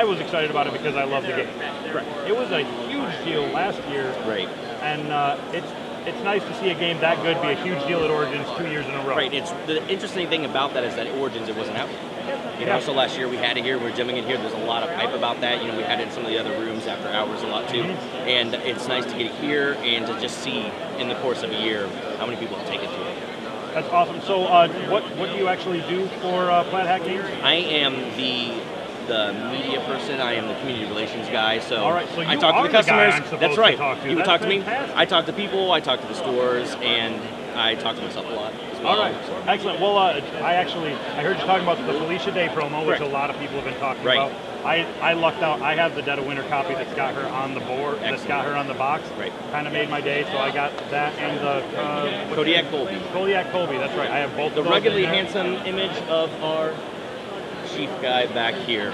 was excited about it because I love the game. Correct. It was a huge deal last year. Right. And it's nice to see a game that good be a huge deal at Origins 2 years in a row. Right. It's the interesting thing about that is that at Origins it wasn't out. You know, so last year we had it here, we're jamming it here. There's a lot of hype about that. You know, we had it in some of the other rooms after hours a lot too. And it's nice to get it here and to just see in the course of a year how many people have taken to it. That's awesome. So what do you actually do for Plaidhat Games? I am the media person. I am the community relations guy. So, all right, so you I talk are to the customers. The guy I'm supposed That's right. To talk to. You would talk to me. Fantastic. I talk to people. I talk to the stores, and I talk to myself a lot as well. All right, excellent. Well, I heard you talking about the Felicia Day promo, which a lot of people have been talking about. I lucked out. I have the Dead of Winter copy that's got her on the board, that's got her on the box. Right. Kind of made my day, so I got that and the Kodiak Colby. Kodiak Colby, that's right. I have both. The ruggedly handsome image of our chief guy back here.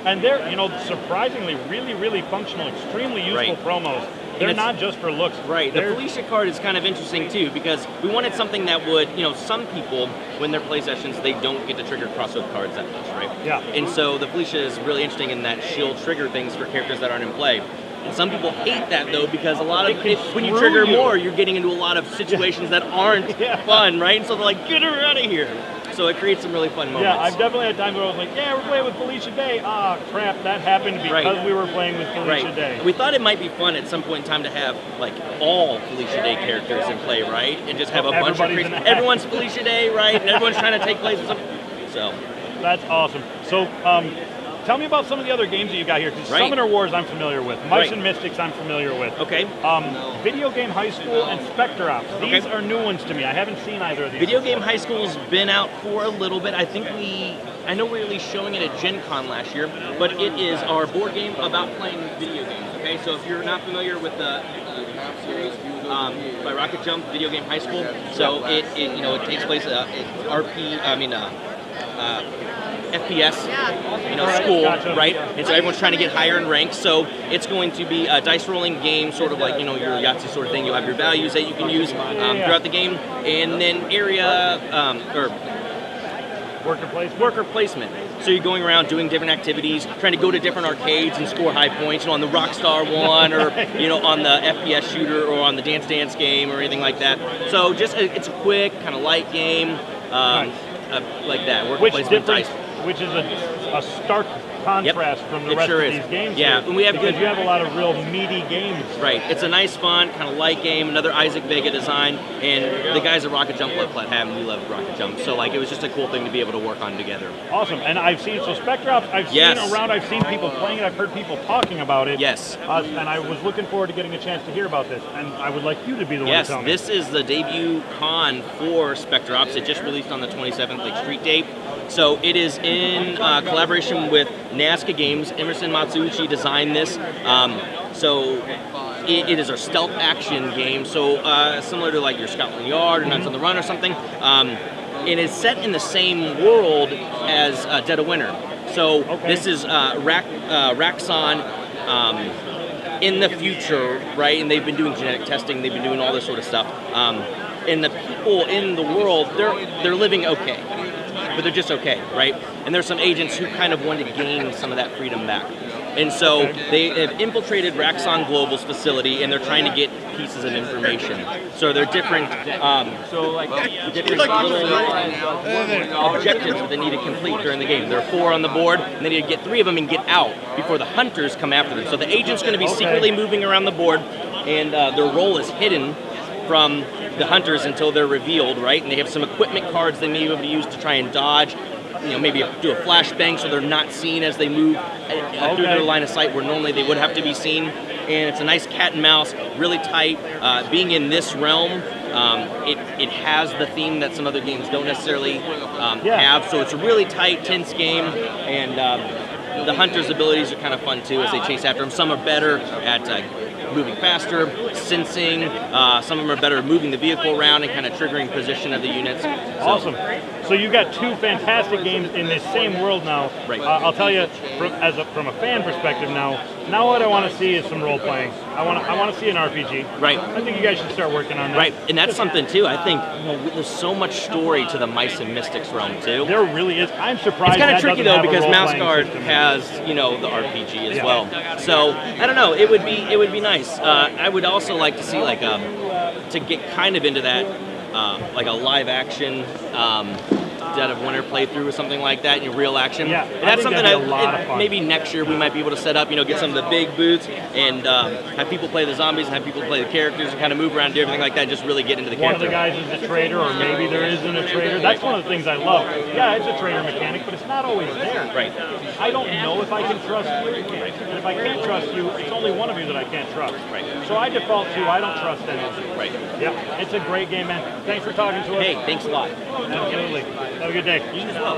And they're, you know, surprisingly really, really functional, extremely useful promos. They're not just for looks. Right. The Felicia card is kind of interesting too because we wanted something that would, you know, some people when they're play sessions they don't get to trigger crossroad cards that much, right? Yeah. And so the Felicia is really interesting in that she'll trigger things for characters that aren't in play. And some people hate that though because a lot of when you trigger more, you're getting into a lot of situations that aren't fun, right? And so they're like, get her out of here. So it creates some really fun moments. Yeah, I've definitely had times where I was like, yeah, we're playing with Felicia Day. Ah, crap, that happened because we were playing with Felicia Day. We thought it might be fun at some point in time to have like all Felicia Day characters in play, right? And just have a bunch of crazy, everyone's Felicia Day, right? And everyone's trying to take place with something. So that's awesome. So tell me about some of the other games that you got here. Because Summoner Wars I'm familiar with. Mice and Mystics I'm familiar with. Okay. Video Game High School and Spectre Ops. These are new ones to me. I haven't seen either of these. Video Game High School's been out for a little bit. I think I know we were released showing it at Gen Con last year, but it is our board game about playing video games. Okay, so if you're not familiar with the series by Rocket Jump, Video Game High School, so it takes place FPS, school, right? And so everyone's trying to get higher in rank. So it's going to be a dice rolling game, sort of like, your Yahtzee sort of thing. You'll have your values that you can use throughout the game. And then worker placement. So you're going around doing different activities, trying to go to different arcades and score high points, on the Rockstar one, or on the FPS shooter, or on the Dance Dance game, or anything like that. So just it's a quick, kind of light game, like that. Worker placement dice. Which is a stark contrast from the rest of these games. Yeah, and we have because you have a lot of real meaty games. Right, it's a nice, fun, kind of light game. Another Isaac Vega design, and the guys at Rocket Jump love Plaidhat, and we love Rocket Jump. So it was just a cool thing to be able to work on together. Awesome, and I've seen Spectre Ops. I've seen around. I've seen people playing it. I've heard people talking about it. Yes. And I was looking forward to getting a chance to hear about this. And I would like you to be the one to tell me. Yes, this is the debut con for Spectre Ops. It just released on the 27th, like street date. So it is in collaboration with Nazca Games. Emerson Matsuuchi designed this. It is a stealth action game. So similar to like your Scotland Yard or Nuts on the Run or something. It is set in the same world as Dead of Winter. So this is Raxxon in the future, right? And they've been doing genetic testing. They've been doing all this sort of stuff. And the people in the world, they're living okay. But they're just okay, right? And there's some agents who kind of want to gain some of that freedom back. And so they have infiltrated Raxxon Global's facility, and they're trying to get pieces of information. So they're different, little objectives that they need to complete during the game. There are 4 on the board, and they need to get 3 of them and get out before the hunters come after them. So the agent's going to be secretly moving around the board, and their role is hidden from the hunters until they're revealed, right? And they have some equipment cards they may be able to use to try and dodge, maybe do a flashbang so they're not seen as they move through their line of sight where normally they would have to be seen. And it's a nice cat and mouse, really tight. Being in this realm, it has the theme that some other games don't necessarily have. So it's a really tight, tense game, and the hunters' abilities are kind of fun too as they chase after them. Some are better at moving faster, sensing. Some of them are better at moving the vehicle around and kind of triggering position of the units. Awesome. So you got two fantastic games in this same world now. Right. I'll tell you, from a fan perspective now what I want to see is some role playing. I want to see an RPG. Right. I think you guys should start working on that. Right, and that's something too. I think there's so much story to the Mice and Mystics realm too. There really is. I'm surprised. It's kind of tricky though because Mouse Guard system. has the RPG as well. So I don't know. It would be nice. I would also like to see to get kind of into that like a live action. Dead of Winter playthrough or something like that in real action. Yeah, and that's something that maybe next year we might be able to set up, get some of the big booths and have people play the zombies and have people play the characters and kind of move around and do everything like that and just really get into the character. One of the guys is a trader or maybe there isn't a trader. That's one of the things I love. Yeah, it's a trader mechanic, but it's not always there. Right. I don't know if I can trust you, and if I can't trust you, it's only one of you that I can't trust. Right. So I default to I don't trust anyone. Right. Yeah, it's a great game, man. Thanks for talking to us. Hey, thanks a lot. Absolutely. Have a good day. You as well.